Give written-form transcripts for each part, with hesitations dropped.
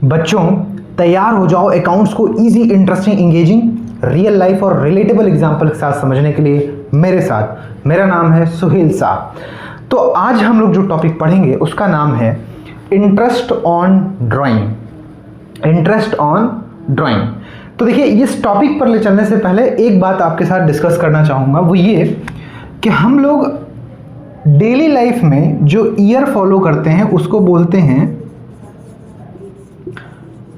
बच्चों तैयार हो जाओ अकाउंट्स को easy, interesting, engaging, real life और रिलेटेबल एग्जाम्पल के साथ समझने के लिए मेरे साथ। मेरा नाम है सुहेल साहब। तो आज हम लोग जो टॉपिक पढ़ेंगे उसका नाम है interest on drawing. Interest on drawing. तो देखिए, इस टॉपिक पर ले चलने से पहले एक बात आपके साथ डिस्कस करना चाहूँगा, वो ये कि हम लोग डेली लाइफ में जो ईयर फॉलो करते हैं उसको बोलते हैं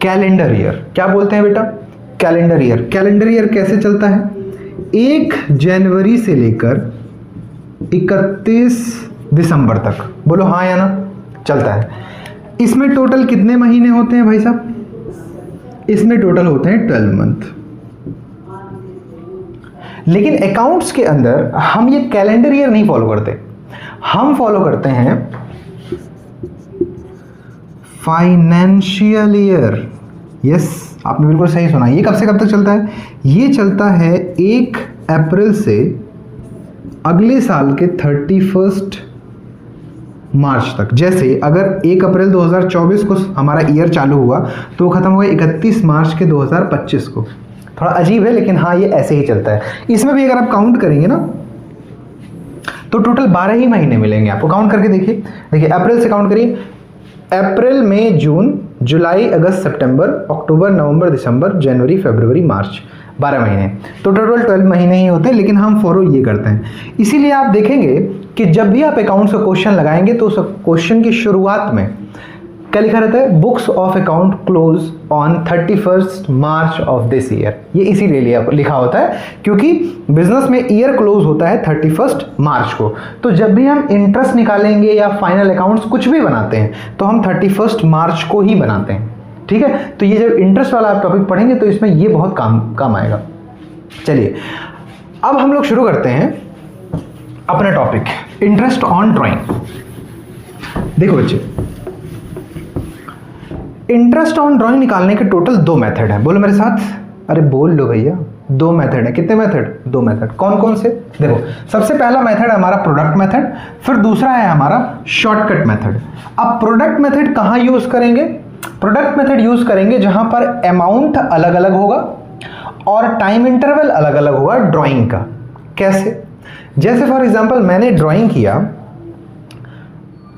कैलेंडर ईयर। क्या बोलते हैं बेटा? Calendar year. कैलेंडर ईयर कैसे चलता है? 1 जनवरी से लेकर 31 दिसंबर तक। बोलो हाँ या ना? चलता है। इसमें टोटल कितने महीने होते हैं भाई साहब? इसमें टोटल होते हैं 12 मंथ। लेकिन अकाउंट्स के अंदर हम ये कैलेंडर ईयर नहीं फॉलो करते, हम फॉलो करते हैं फाइनेंशियल ईयर। यस, आपने बिल्कुल सही सुना। ये कब से कब तक चलता है? ये चलता है 1 अप्रैल से अगले साल के 31 मार्च तक। जैसे अगर 1 अप्रैल 2024 को हमारा ईयर चालू हुआ तो वो खत्म हुआ 31 मार्च के 2025 को। थोड़ा अजीब है लेकिन हाँ, ये ऐसे ही चलता है। इसमें भी अगर आप काउंट करेंगे ना तो टोटल 12 ही महीने मिलेंगे आपको। काउंट करके देखिए। देखिए, अप्रैल से काउंट करिए। अप्रैल, मई, जून, जुलाई, अगस्त, सितंबर, अक्टूबर, नवंबर, दिसंबर, जनवरी, फरवरी, मार्च। 12 महीने। तो टोटल 12 महीने ही होते हैं, लेकिन हम फॉलो ये करते हैं। इसीलिए आप देखेंगे कि जब भी आप अकाउंट्स का क्वेश्चन लगाएंगे तो उस क्वेश्चन की शुरुआत में क्या लिखा रहता है? Books of account close on 31 March of this year. ये इसीलिए लिखा होता है क्योंकि बिजनेस में ईयर क्लोज होता है 31 मार्च को। तो जब भी हम इंटरेस्ट निकालेंगे या फाइनल अकाउंट्स कुछ भी बनाते हैं तो हम 31 मार्च को ही बनाते हैं। ठीक है? तो ये जब इंटरेस्ट वाला आप टॉपिक पढ़ेंगे तो इसमें ये बहुत काम आएगा। चलिए, अब हम लोग शुरू करते हैं अपना टॉपिक, इंटरेस्ट ऑन ड्राइंग। देखो बच्चे, इंटरेस्ट ऑन ड्राइंग निकालने के टोटल 2 मेथड हैं। बोलो मेरे साथ। अरे बोल लो भैया। 2 मेथड है। कितने मेथड? 2 मेथड। कौन कौन से? देखो, सबसे पहला मेथड है हमारा प्रोडक्ट मेथड, फिर दूसरा है हमारा शॉर्टकट मेथड। अब प्रोडक्ट मेथड कहाँ यूज करेंगे? प्रोडक्ट मेथड यूज करेंगे जहां पर अमाउंट अलग अलग होगा और टाइम इंटरवल अलग अलग होगा ड्राइंग का। कैसे? जैसे फॉर एग्जांपल मैंने ड्राइंग किया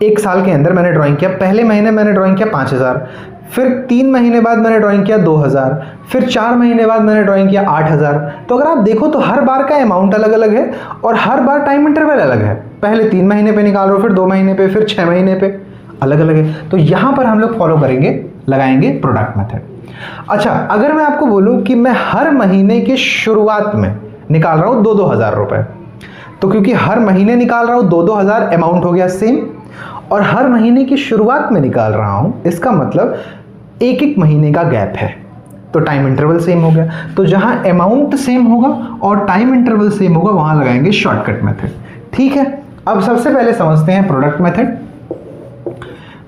1 साल के अंदर, मैंने ड्राइंग किया, पहले महीने मैंने ड्राइंग किया 5000, फिर 3 महीने बाद मैंने ड्राइंग किया 2000, फिर 4 महीने बाद मैंने ड्राइंग किया 8000। तो अगर आप देखो तो हर बार का अमाउंट अलग अलग है और हर बार टाइम इंटरवल अलग है। पहले 3 महीने पे निकाल रहे हो, फिर 2 महीने पे, फिर 6 महीने पे, अलग अलग है। तो यहां पर हम लोग फॉलो करेंगे, लगाएंगे प्रोडक्ट मेथड। अच्छा, अगर मैं आपको बोलूं कि मैं हर महीने की शुरुआत में निकाल रहा हूं 2-2 हजार रुपए, तो क्योंकि हर महीने निकाल रहा हूं 2-2 हजार, अमाउंट हो गया सेम, और हर महीने की शुरुआत में निकाल रहा हूं, इसका मतलब 1-1 महीने का गैप है, तो टाइम इंटरवल सेम हो गया। तो जहां अमाउंट सेम होगा और टाइम इंटरवल सेम होगा वहां लगाएंगे शॉर्टकट मेथड। ठीक है? अब सबसे पहले समझते हैं प्रोडक्ट मेथड।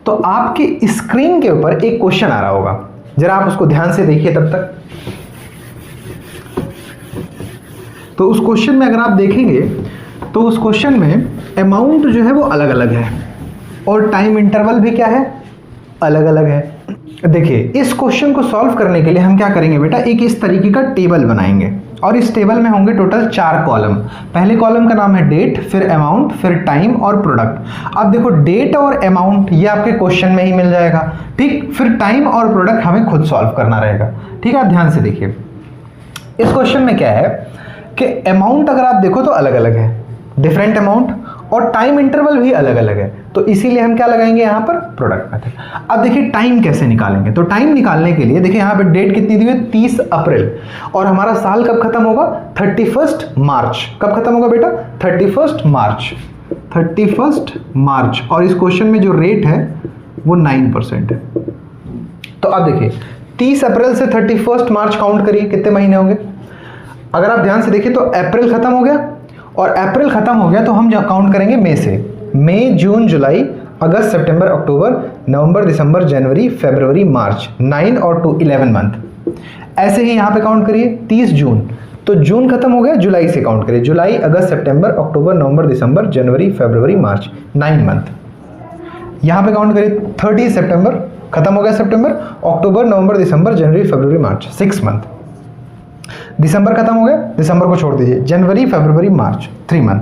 तो आपके स्क्रीन के ऊपर एक क्वेश्चन आ रहा होगा, जरा आप उसको ध्यान से देखिए तब तक। तो उस क्वेश्चन में अगर आप देखेंगे तो उस क्वेश्चन में अमाउंट जो है वो अलग अलग है और टाइम इंटरवल भी क्या है? अलग अलग है। देखिए, इस क्वेश्चन को सॉल्व करने के लिए हम क्या करेंगे बेटा? एक इस तरीके का टेबल बनाएंगे और इस टेबल में होंगे टोटल 4 कॉलम। पहले कॉलम का नाम है डेट, फिर अमाउंट, फिर टाइम और प्रोडक्ट। अब देखो, डेट और अमाउंट ये आपके क्वेश्चन में ही मिल जाएगा। ठीक? फिर टाइम और प्रोडक्ट हमें खुद सॉल्व करना रहेगा। ठीक है? आप ध्यान से देखिए, इस क्वेश्चन में क्या है कि अमाउंट अगर आप देखो तो अलग अलग है, डिफरेंट अमाउंट, और टाइम इंटरवल भी अलग अलग है। तो इसीलिए हम क्या लगाएंगे यहाँ पर? Product method. अब देखिए टाइम कैसे निकालेंगे। तो टाइम निकालने के लिए देखिए यहाँ पे डेट कितनी दी हुई है? 30 अप्रैल, और हमारा साल कब खत्म होगा? 31 मार्च। कब खत्म होगा बेटा? 31 मार्च। 31 मार्च। और इस क्वेश्चन में जो रेट है वो 9% है। तो अब देखिए 30 अप्रैल से 31 मार्च काउंट करिए, कितने महीने होंगे? अगर आप ध्यान से देखिए तो अप्रैल खत्म हो गया, और अप्रैल खत्म हो गया तो हम काउंट करेंगे मई से। मई, जून, जुलाई, अगस्त, सितंबर, अक्टूबर, नवंबर, दिसंबर, जनवरी, फरवरी, मार्च। 9 और 2 11 मंथ। ऐसे ही यहाँ पे काउंट करिए 30 जून, तो जून खत्म हो गया, जुलाई से काउंट करिए। जुलाई, अगस्त, सितंबर, अक्टूबर, नवंबर, दिसंबर, जनवरी, फरवरी, मार्च। 9 मंथ। यहाँ पे काउंट करिए 30 सितंबर खत्म हो गया सितंबर, अक्टूबर, नवंबर, दिसंबर, जनवरी, फरवरी, मार्च, 6 मंथ। दिसंबर खत्म हो गया, दिसंबर को छोड़ दीजिए, जनवरी, फरवरी, मार्च, 3 मंथ।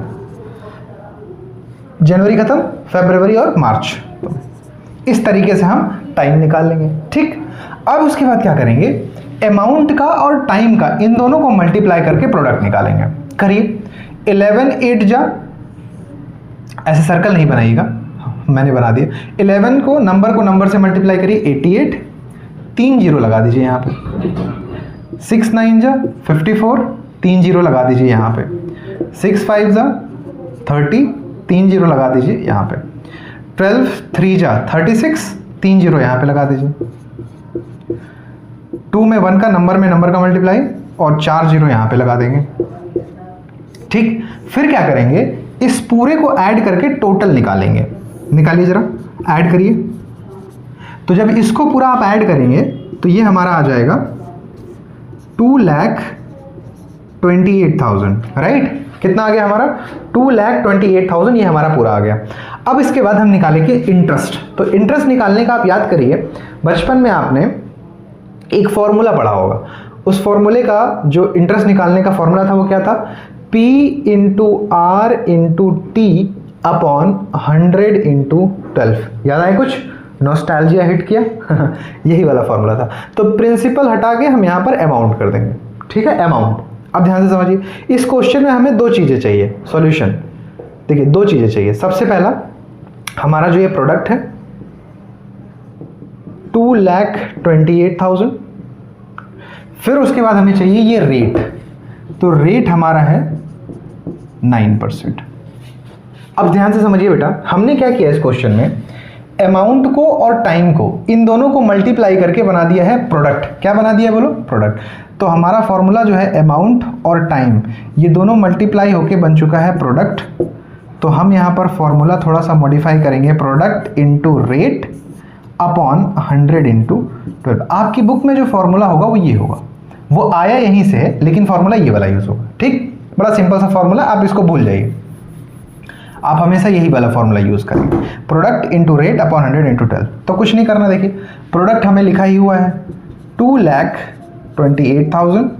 जनवरी खत्म, फरवरी और मार्च। इस तरीके से हम टाइम निकाल लेंगे। ठीक, अब उसके बाद क्या करेंगे, अमाउंट का और टाइम का इन दोनों को मल्टीप्लाई करके प्रोडक्ट निकालेंगे। करिए, 11 8 जा, ऐसे सर्कल नहीं बनाइएगा, मैंने बना दिया। 11 को नंबर से मल्टीप्लाई करिए, 88, 3 जीरो लगा दीजिए यहाँ पे। 6 9 जा 54, 3 जीरो लगा दीजिए यहाँ पे। 6 5 जा 30, 3 जीरो लगा दीजिए यहाँ पे। 12 3 जा 36, 3 जीरो यहाँ पे लगा दीजिए। 2 में 1 का नंबर का मल्टीप्लाई और 4 जीरो यहाँ पे लगा देंगे। ठीक, फिर क्या करेंगे, इस पूरे को ऐड करके टोटल निकालेंगे। निकालिए जरा, ऐड करिए। तो जब इसको पूरा आप ऐड करेंगे तो ये हमारा आ जाएगा 2,28,000, राइट। कितना आ गया हमारा, 2,28,000, ये हमारा पूरा आ गया। अब इसके बाद हम निकालेंगे इंटरेस्ट। तो इंटरेस्ट निकालने का आप याद करिए, बचपन में आपने एक फॉर्मूला पढ़ा होगा। उस फॉर्मूले का जो इंटरेस्ट निकालने का फॉर्मूला था वो क्या था, P into R into T upon 100 into 12। याद आया कुछ, नॉस्टैल्जिया हिट किया यही वाला फॉर्मूला था। तो प्रिंसिपल हटा के हम यहाँ पर अमाउंट कर देंगे। ठीक है, अमाउंट। अब ध्यान से समझिए, इस क्वेश्चन में हमें दो चीज़ें चाहिए सॉल्यूशन। देखिए, दो चीज़ें चाहिए। सबसे पहला, हमारा जो ये प्रोडक्ट है 2,28,000। फिर उसके बाद हमें चाहिए ये रेट। तो रेट हमारा है 9%। अब ध्यान से समझिए बेटा, हमने क्या किया इस क्वेश्चन में, अमाउंट को और टाइम को इन दोनों को मल्टीप्लाई करके बना दिया है प्रोडक्ट। क्या बना दिया बोलो, प्रोडक्ट। तो हमारा फॉर्मूला जो है अमाउंट और टाइम, ये दोनों मल्टीप्लाई होके बन चुका है प्रोडक्ट। तो हम यहाँ पर फॉर्मूला थोड़ा सा मॉडिफाई करेंगे, product into rate upon 100 into 12। आपकी बुक में जो फॉर्मूला होगा वो ये होगा, वो आया यहीं से है, लेकिन फॉर्मूला ये वाला यूज होगा। ठीक, बड़ा सिंपल सा फॉर्मूला, आप इसको भूल जाइए। आप हमेशा यही वाला फॉर्मूला यूज करेंगे, product into rate upon 100 into 12। तो कुछ नहीं करना, देखिए प्रोडक्ट हमें लिखा ही हुआ है 2,28,000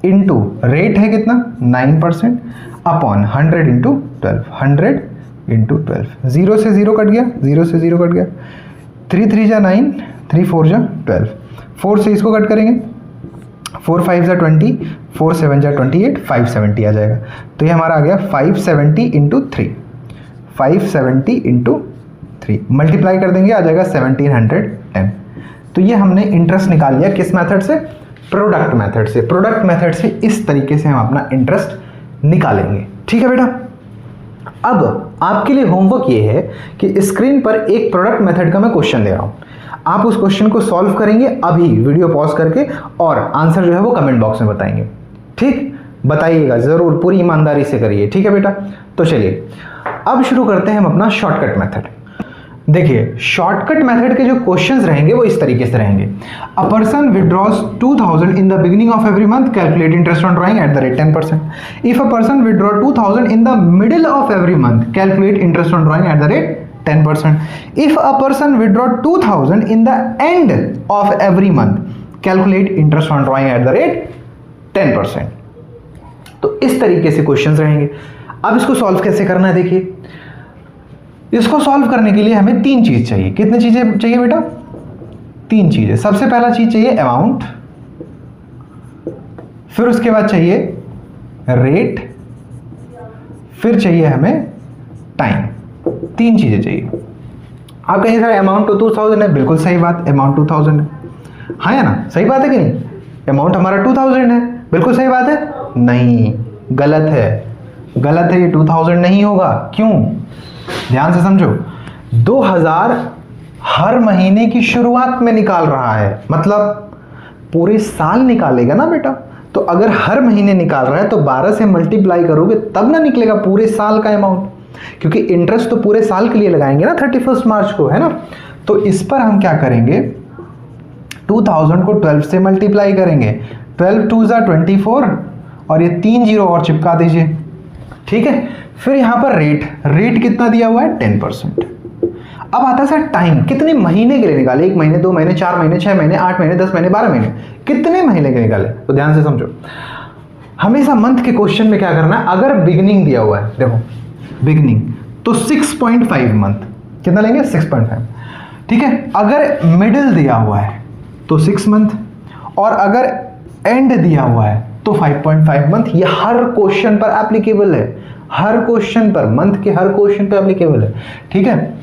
इंटू रेट है कितना 9% अपॉन 100 इंटू 12। 100 इंटू 12, 0 से 0 कट गया, 0 से 0 कट गया। 3 3 जा 9, 3 4 जा 12। 4 से इसको कट करेंगे, 4 5 जा 20, 4 7 जा 28, 570 आ जाएगा। तो ये हमारा आ गया 570 इंटू 3, 570 इंटू 3 मल्टीप्लाई कर देंगे, आ जाएगा 1710। तो ये हमने इंटरेस्ट निकाल लिया किस मेथड से, प्रोडक्ट मेथड से। प्रोडक्ट मेथड से इस तरीके से हम अपना इंटरेस्ट निकालेंगे। ठीक है बेटा, अब आपके लिए होमवर्क ये है कि स्क्रीन पर एक प्रोडक्ट मेथड का मैं क्वेश्चन दे रहा हूं, आप उस क्वेश्चन को सॉल्व करेंगे अभी वीडियो पॉज करके, और आंसर जो है वो कमेंट बॉक्स में बताएंगे। ठीक, बताइएगा जरूर, पूरी ईमानदारी से करिए। ठीक है बेटा, तो चलिए अब शुरू करते हैं हम अपना शॉर्टकट मेथड। देखिए, शॉर्टकट मेथड के जो क्वेश्चंस रहेंगे वो इस तरीके से रहेंगे। A person withdraws 2,000 in the beginning of every month, calculate interest on drawing at the rate 10%। If a person withdraw 2,000 in the middle of every month, calculate interest on drawing at the rate 10%. If a person withdraw 2,000 in the end of every month, calculate interest on drawing at the rate 10%. तो इस तरीके से questions रहेंगे। अब इसको solve कैसे करना है, देखिए इसको सॉल्व करने के लिए हमें 3 चीज चाहिए। कितनी चीजें चाहिए बेटा, 3 चीजें। सबसे पहला चीज चाहिए अमाउंट, फिर उसके बाद चाहिए रेट, फिर चाहिए हमें टाइम। 3 चीजें चाहिए। आप कहेंगे सर अमाउंट तो 2,000 है, बिल्कुल सही बात, अमाउंट 2,000 है। हाँ या ना, सही बात है कि नहीं, अमाउंट हमारा 2,000 है, बिल्कुल सही बात है। नहीं, गलत है, गलत है, ये 2,000 नहीं होगा। क्यों, ध्यान से समझो। 2,000 हर महीने की शुरुआत में निकाल रहा है, मतलब पूरे साल निकालेगा ना बेटा। तो अगर हर महीने निकाल रहा है तो 12 से मल्टीप्लाई करोगे तब ना निकलेगा पूरे साल का अमाउंट, क्योंकि इंटरेस्ट तो पूरे साल के लिए लगाएंगे ना 31 मार्च को, है ना। तो इस पर हम क्या करेंगे, 2,000 को 12 से मल्टीप्लाई करेंगे, 12 2 जा 24 और ये 3 जीरो और चिपका दीजिए। ठीक है, फिर यहां पर रेट कितना दिया हुआ है 10%। अब आता है सर टाइम, कितने महीने के लिए निकाले, 1 महीने, 2 महीने, 4 महीने, 6 महीने, 8 महीने, 10 महीने, 12 महीने, कितने महीने के निकाले। तो ध्यान से समझो, हमेशा मंथ के क्वेश्चन में क्या करना है, अगर बिगिनिंग दिया हुआ है, देखो बिगिनिंग तो 6.5 मंथ, कितना लेंगे 6.5, ठीक है। अगर मिडिल दिया हुआ है तो 6 मंथ, और अगर एंड दिया हुआ है तो 5.5 मंथ। ये हर क्वेश्चन पर एप्लीकेबल है, हर क्वेश्चन पर, मंथ के हर क्वेश्चन पर एप्लीकेबल है, ठीक है।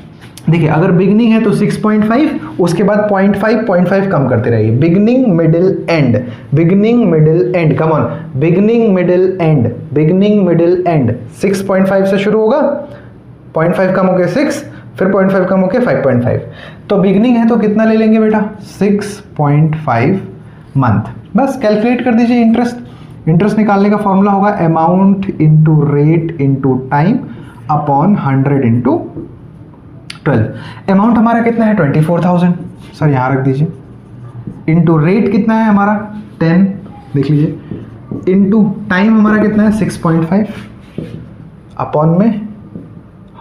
देखिए अगर बिगनिंग है तो 6.5, उसके बाद 0.5 कम करते रहिए, beginning middle and, beginning middle and, come on, beginning middle and, beginning middle and. 6.5 से शुरू होगा, 0.5 कम होके 6, फिर 0.5 कम होके 5.5। तो बिगनिंग है तो कितना ले लेंगे बेटा, 6.5 मंथ। बस कैलकुलेट कर दीजिए इंटरेस्ट। इंटरेस्ट निकालने का फॉर्मूला होगा amount into rate into time upon 100 into 12। Amount हमारा कितना है 24,000, सर यहाँ रख दीजिए, इंटू रेट कितना है हमारा 10, देख लीजिए, इंटू टाइम हमारा कितना है 6.5 अपॉन में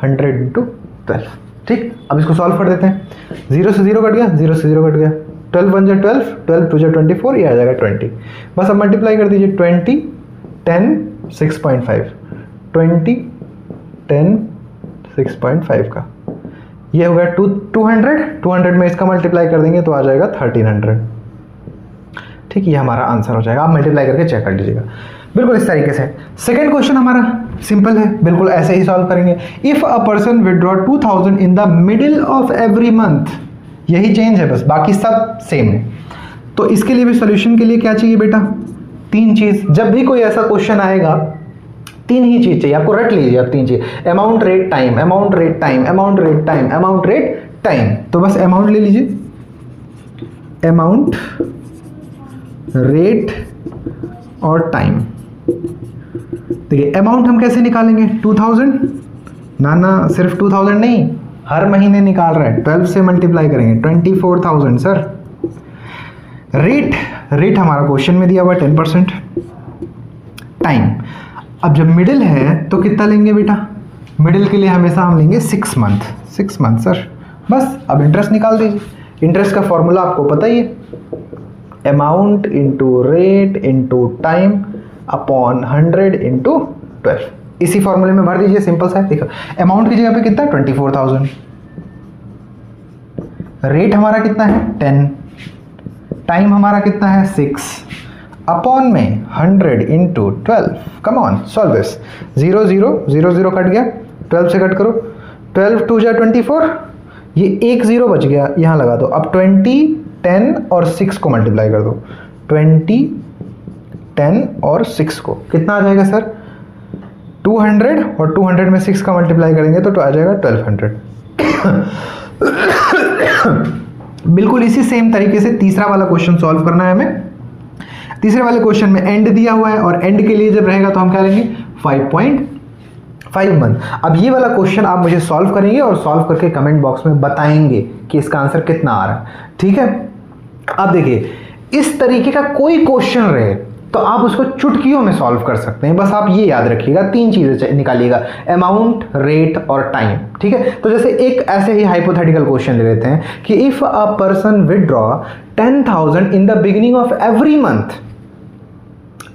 100 इंटू 12। ठीक, अब इसको सॉल्व कर देते हैं। 0 से 0 कट गया, 0 से 0 कट गया, 12 1 जा 12, 12 2 जा 24, ये आ जाएगा 20। बस अब मल्टीप्लाई कर दीजिए, 20 10 6.5, 20 10 6.5 का, ये हो गया 200 में इसका मल्टीप्लाई कर देंगे तो आ जाएगा 1300। ठीक, ये हमारा आंसर हो जाएगा। आप मल्टीप्लाई करके चेक कर लीजिएगा, बिल्कुल इस तरीके से। सेकंड क्वेश्चन हमारा सिंपल है, बिल्कुल ऐसे ही सॉल्व करेंगे। If a person withdraw 2000 in the middle of every month, यही चेंज है बस, बाकी सब सेम है। तो इसके लिए भी सॉल्यूशन के लिए क्या चाहिए बेटा, 3 चीज। जब भी कोई ऐसा क्वेश्चन आएगा 3 ही चीज चाहिए, आपको रट लीजिए आप 3 चीज, amount rate time, amount rate time, amount rate time, amount rate time. तो बस अमाउंट ले लीजिए, अमाउंट रेट और टाइम। देखिए अमाउंट हम कैसे निकालेंगे, 2000, ना सिर्फ 2000 नहीं, हर महीने निकाल रहा है, 12 से मल्टीप्लाई करेंगे 24,000 सर। रेट हमारा क्वेश्चन में दिया हुआ 10%। टाइम, अब जब मिडिल है तो कितना लेंगे बेटा, मिडिल के लिए हमेशा हम लेंगे 6 मंथ सर। बस अब इंटरेस्ट निकाल दीजिए। इंटरेस्ट का फॉर्मूला आपको पता ही है, amount into rate into time upon 100 into 12। इसी फॉर्मूले में भर दीजिए, सिंपल सा है। देखो अमाउंट की जगह पे कितना 24,000, रेट हमारा कितना है 10, टाइम हमारा कितना है 6, अपॉन में 100 into 12। Come on solve this. 0 0 0 0 cut गया, 12 से कट करो, 12 2 जा 24, ये 1 0 बच गया, यहाँ लगा दो। अब 20 10 और 6 को मल्टीप्लाई कर दो, 20 10 और 6 को कितना आ जाएगा सर 200, और 200 में 6 का मल्टीप्लाई करेंगे तो आ जाएगा 1200। बिल्कुल इसी सेम तरीके से तीसरा वाला क्वेश्चन सॉल्व करना है हमें। तीसरे वाले क्वेश्चन में एंड दिया हुआ है, और एंड के लिए जब रहेगा तो हम क्या लेंगे 5.5 मंथ। अब ये वाला क्वेश्चन आप मुझे सॉल्व करेंगे और सॉल्व करके कमेंट बॉक्स में बताएंगे कि इसका आंसर कितना आ रहा है, ठीक है। अब देखिए इस तरीके का कोई क्वेश्चन रहे तो आप उसको चुटकियों में सॉल्व कर सकते हैं। बस आप ये याद रखिएगा, 3 चीजें निकालिएगा, अमाउंट, रेट और टाइम, ठीक है। तो जैसे एक ऐसे ही हाइपोथेटिकल क्वेश्चन ले लेते हैं कि if a person withdraw 10,000 in the beginning of every month,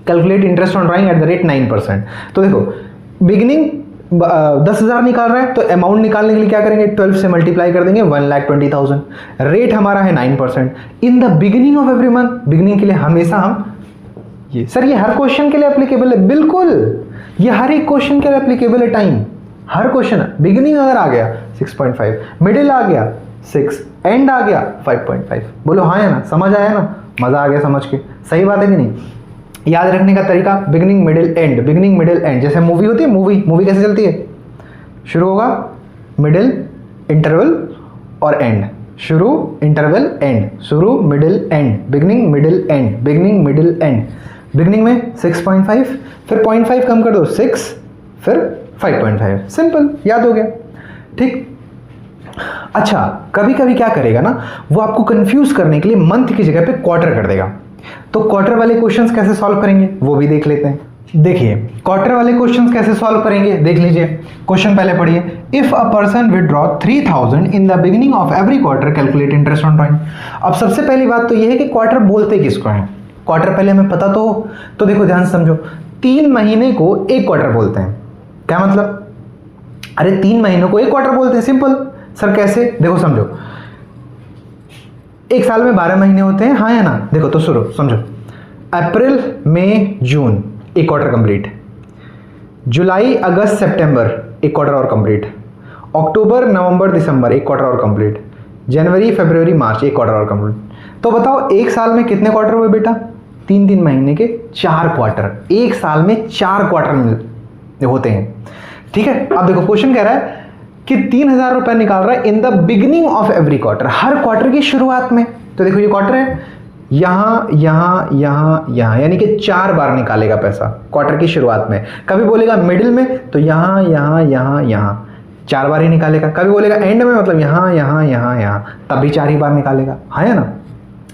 calculate interest on drawing at the rate 9%। तो देखो बिगिनिंग 10,000 निकाल रहा है, तो अमाउंट निकालने के लिए क्या करेंगे 12 से मल्टीप्लाई कर देंगे, 1,20,000। रेट हमारा है 9%। In the beginning of every month, beginning के लिए हमेशा हम ये, सर ये हर क्वेश्चन के लिए एप्लीकेबल है, बिल्कुल ये हर एक क्वेश्चन के लिए एप्लीकेबल है। टाइम हर क्वेश्चन, बिगिनिंग अगर आ गया 6.5, मिडिल आ गया 6, एंड आ गया 5.5। बोलो हाँ है ना, समझ आया ना, मजा आ गया समझ के, सही बात है कि नहीं। याद रखने का तरीका beginning middle and, beginning middle and. जैसे मूवी होती है, मूवी कैसे चलती है, शुरू होगा मिडिल इंटरवल और एंड, शुरू इंटरवल एंड, शुरू middle and, beginning middle and, beginning middle and. Beginning में 6.5, फिर 0.5 कम कर दो 6, फिर 5.5। सिंपल, याद हो गया, ठीक। अच्छा कभी कभी क्या करेगा ना, वो आपको कंफ्यूज करने के लिए मंथ की जगह पे क्वार्टर कर देगा। तो क्वार्टर वाले क्वेश्चंस कैसे सॉल्व करेंगे वो भी देख लेते हैं। देखिए क्वार्टर वाले क्वेश्चंस कैसे सॉल्व करेंगे देख लीजिए। क्वेश्चन पहले पढ़िए। If a person withdraw 3000 in the beginning of every quarter calculate interest on drawing. अब सबसे पहली बात तो ये है कि क्वार्टर बोलते किसको है। क्वार्टर पहले हमें पता तो देखो ध्यान से समझो। 3 महीने को एक क्वार्टर बोलते हैं। क्या मतलब? अरे 3 महीनों को एक क्वार्टर बोलते हैं। सिंपल। सर कैसे? देखो समझो, एक साल में 12 महीने होते हैं, हाँ या ना? देखो तो सुनो समझो। अप्रैल मई जून एक क्वार्टर कंप्लीट, जुलाई अगस्त सितंबर एक क्वार्टर और कंप्लीट, अक्टूबर नवंबर दिसंबर एक क्वार्टर और कंप्लीट, जनवरी फरवरी मार्च एक क्वार्टर और कंप्लीट। तो बताओ एक साल में कितने क्वार्टर हुए बेटा? 3-3 महीने के 4 क्वार्टर। एक साल में 4 क्वार्टर होते हैं। ठीक है। अब देखो क्वेश्चन कह रहा है कि 3000 रुपए निकाल रहा है in the beginning of every quarter, her quarter की शुरुआत में। तो देखो ये क्वार्टर है, यहां यहां यहां यहां, यानी कि 4 बार निकालेगा पैसा क्वार्टर की शुरुआत में। कभी बोलेगा मिडिल में तो यहां यहां यहां यहां 4 बार ही निकालेगा। कभी बोलेगा एंड में मतलब यहां यहां यहां यहां, तब भी 4 ही बार निकालेगा। हाँ या ना?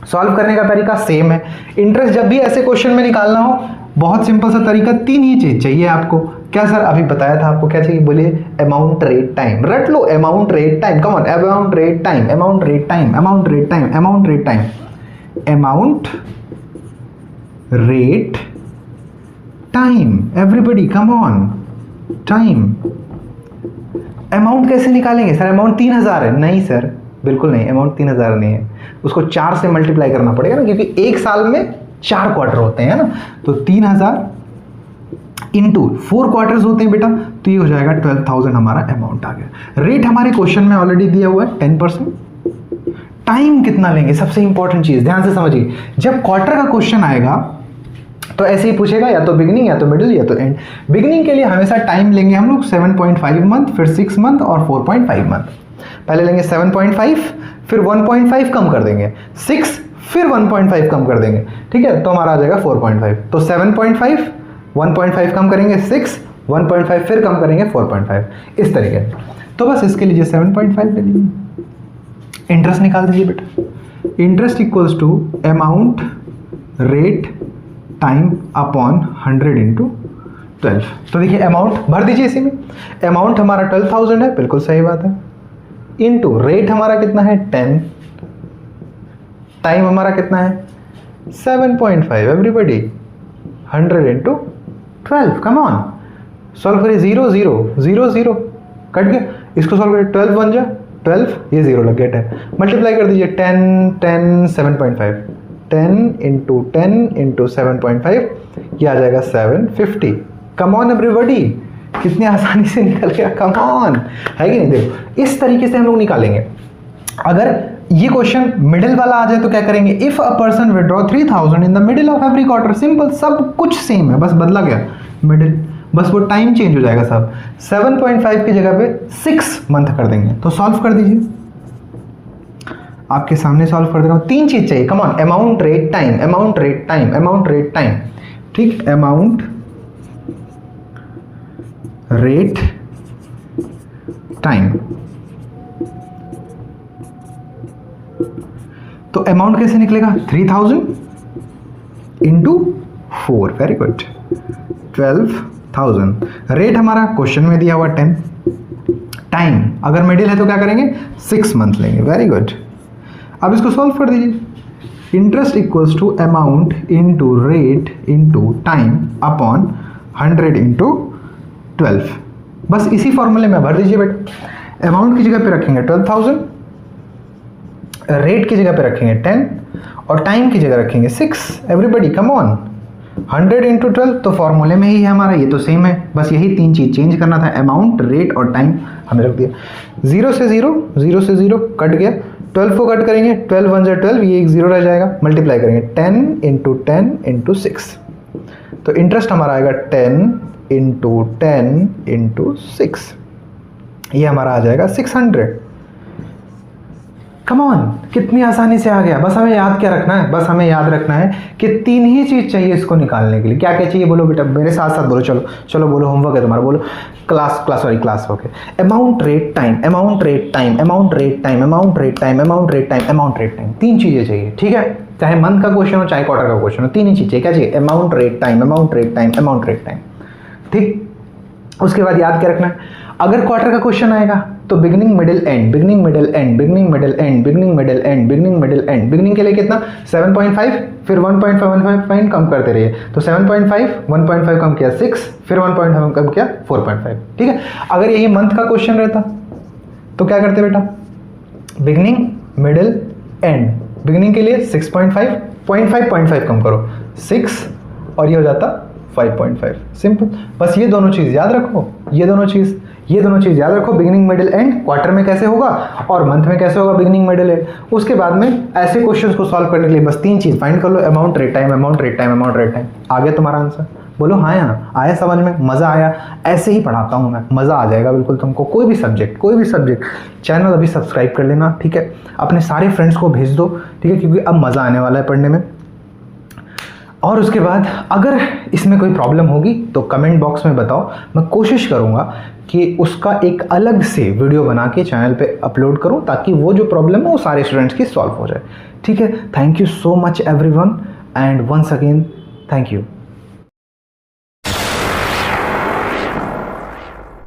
सॉल्व करने का तरीका सेम है। इंटरेस्ट जब भी ऐसे क्वेश्चन में निकालना हो, बहुत सिंपल सा तरीका, 3 ही चीज चाहिए आपको। क्या सर? अभी बताया था आपको क्या चाहिए, बोलिए अमाउंट रेट टाइम। रट लो amount rate time, come on, amount rate time, amount rate time, amount rate time, amount rate time, amount rate time. Everybody come on, time. Amount कैसे निकालेंगे सर? अमाउंट 3000 है। नहीं सर, बिल्कुल नहीं, amount 3000 नहीं है, उसको 4 से मल्टीप्लाई करना पड़ेगा ना, क्योंकि एक साल में 4 क्वार्टर होते हैं ना। तो 3000 इंटू 4 क्वार्टर्स होते हैं बेटा, तो ये हो जाएगा 12,000 हमारा अमाउंट आ गया। रेट हमारे क्वेश्चन में ऑलरेडी दिया हुआ है 10%। टाइम कितना लेंगे, सबसे इंपॉर्टेंट चीज ध्यान से समझिए। जब क्वार्टर का क्वेश्चन आएगा तो ऐसे ही पूछेगा, या तो बिगिनिंग या तो मिडिल या तो एंड। बिगिनिंग के लिए हमेशा टाइम लेंगे हम लोग 7.5 मंथ, फिर 6 मंथ और 4.5 मंथ। पहले लेंगे 7.5, फिर 1.5 कम कर देंगे, 6, फिर 1.5 कम कर देंगे। ठीक है, तो हमारा आ जाएगा 4.5। तो 7.5, 1.5 कम करेंगे 6, 1.5 फिर कम करेंगे 4.5, इस तरीके से। तो बस इसके लिए 7.5 ले लीजिए। इंटरेस्ट निकाल दीजिए बेटा। Interest equals to amount rate time upon 100 into 12। तो देखिए अमाउंट भर दीजिए इसी में। अमाउंट हमारा 12,000 है, बिल्कुल सही बात है, इंटू रेट हमारा कितना है 10, टाइम हमारा कितना है 7.5। Everybody 100 into 12। Come on, solve करिए। 0 0 0 0 कट गया। इसको सॉल्व करिए, 12 बन जा 12, ये 0 लग गया 10। मल्टीप्लाई कर दीजिए 10 10 7.5, 10 इंटू 10 इंटू 7.5, ये आ जाएगा 750। कम ऑन एवरीबडी, कितनी आसानी से निकल गया, कम ऑन, है कि नहीं? देखो इस तरीके से हम लोग निकालेंगे। अगर ये क्वेश्चन मिडिल वाला आ जाए तो क्या करेंगे? If a person withdraw 3000 in the middle of every quarter. Simple, सब कुछ सेम है, बस बदला गया मिडिल, बस वो टाइम चेंज हो जाएगा सब। 7.5 की जगह पे 6 मंथ कर देंगे। तो सॉल्व कर दीजिए, आपके सामने सॉल्व कर दे रहा हूं। 3 चीज चाहिए, कम on, amount rate time, amount rate time, amount rate time. ठीक, अमाउंट रेट टाइम। तो अमाउंट कैसे निकलेगा? 3000 इंटू 4, वेरी गुड, 12,000। रेट हमारा क्वेश्चन में दिया हुआ 10, टाइम अगर मिडिल है तो क्या करेंगे? 6 मंथ लेंगे, वेरी गुड। अब इसको सॉल्व कर दीजिए। Interest equals to amount into rate into time upon 100 into 12। बस इसी फॉर्मूले में भर दीजिए बेटा। अमाउंट की जगह पे रखेंगे 12,000, रेट की जगह पे रखेंगे 10 और टाइम की जगह रखेंगे 6। एवरीबडी कम ऑन, 100 इंटू 12 तो फॉर्मूले में ही है हमारा, ये तो सेम है, बस यही 3 चीज चेंज करना था, अमाउंट, रेट और टाइम हमने रख दिया। 0 से 0, 0 से 0 कट गया, 12 को कट करेंगे, 12 1 जा 12, ये एक 0 रह जाएगा, मल्टीप्लाई करेंगे 10 इंटू 10 इंटू 6। तो इंटरेस्ट हमारा आएगा 10 इंटू 10 इंटू 6, ये हमारा आ जाएगा 600। कम ऑन, कितनी आसानी से आ गया। बस हमें याद क्या रखना है, बस हमें याद रखना है कि 3 ही चीज़ चाहिए इसको निकालने के लिए। क्या क्या चाहिए बोलो बेटा, मेरे साथ साथ बोलो, चलो चलो बोलो, होमवर्क है तुम्हारा, बोलो। क्लास वर्क है। Amount rate time, amount rate time, amount rate time, amount rate time, amount rate time, amount rate time. 3 चीज़ें चाहिए, ठीक है। चाहे मंथ का क्वेश्चन हो चाहे क्वार्टर का क्वेश्चन हो, 3 ही चीज़ चाहिए। क्या चाहिए, amount rate time, amount rate time, amount rate time, ठीक। उसके बाद याद क्या रखना है, अगर क्वार्टर का क्वेश्चन आएगा तो beginning middle and, beginning middle and, beginning middle and, beginning middle and, beginning middle and. Beginning के लिए कितना 7.5, फिर 1.5 पॉइंट कम करते रहिए। तो 7.5, 1.5 कम किया 6, फिर 1.5 कम किया 4.5, ठीक है। अगर यही मंथ का क्वेश्चन रहता तो क्या करते बेटा, बिगनिंग मिडिल एंड। बिगनिंग के लिए 6.5, 0.5 कम करो 6, और ये हो जाता 5.5। सिंपल, बस ये दोनों चीज़ याद रखो, ये दोनों चीज़ याद रखो। बिगिनिंग मिडिल एंड क्वार्टर में कैसे होगा और मंथ में कैसे होगा, बिगिनिंग मिडिल एंड। उसके बाद में ऐसे क्वेश्चंस को सॉल्व करने के लिए बस 3 चीज़ फाइंड कर लो, amount rate time, amount rate time, amount rate time. आ गया तुम्हारा आंसर, बोलो हाँ या ना, आया समझ में, मज़ा आया। ऐसे ही पढ़ाता हूँ मैं, मज़ा आ जाएगा बिल्कुल तुमको। कोई भी सब्जेक्ट चैनल अभी सब्सक्राइब कर लेना, ठीक है। अपने सारे फ्रेंड्स को भेज दो, ठीक है, क्योंकि अब मज़ा आने वाला है पढ़ने में। और उसके बाद अगर इसमें कोई प्रॉब्लम होगी तो कमेंट बॉक्स में बताओ, मैं कोशिश करूँगा कि उसका एक अलग से वीडियो बना के चैनल पे अपलोड करूँ, ताकि वो जो प्रॉब्लम है वो सारे स्टूडेंट्स की सॉल्व हो जाए, ठीक है। Thank you so much everyone, and once again thank you.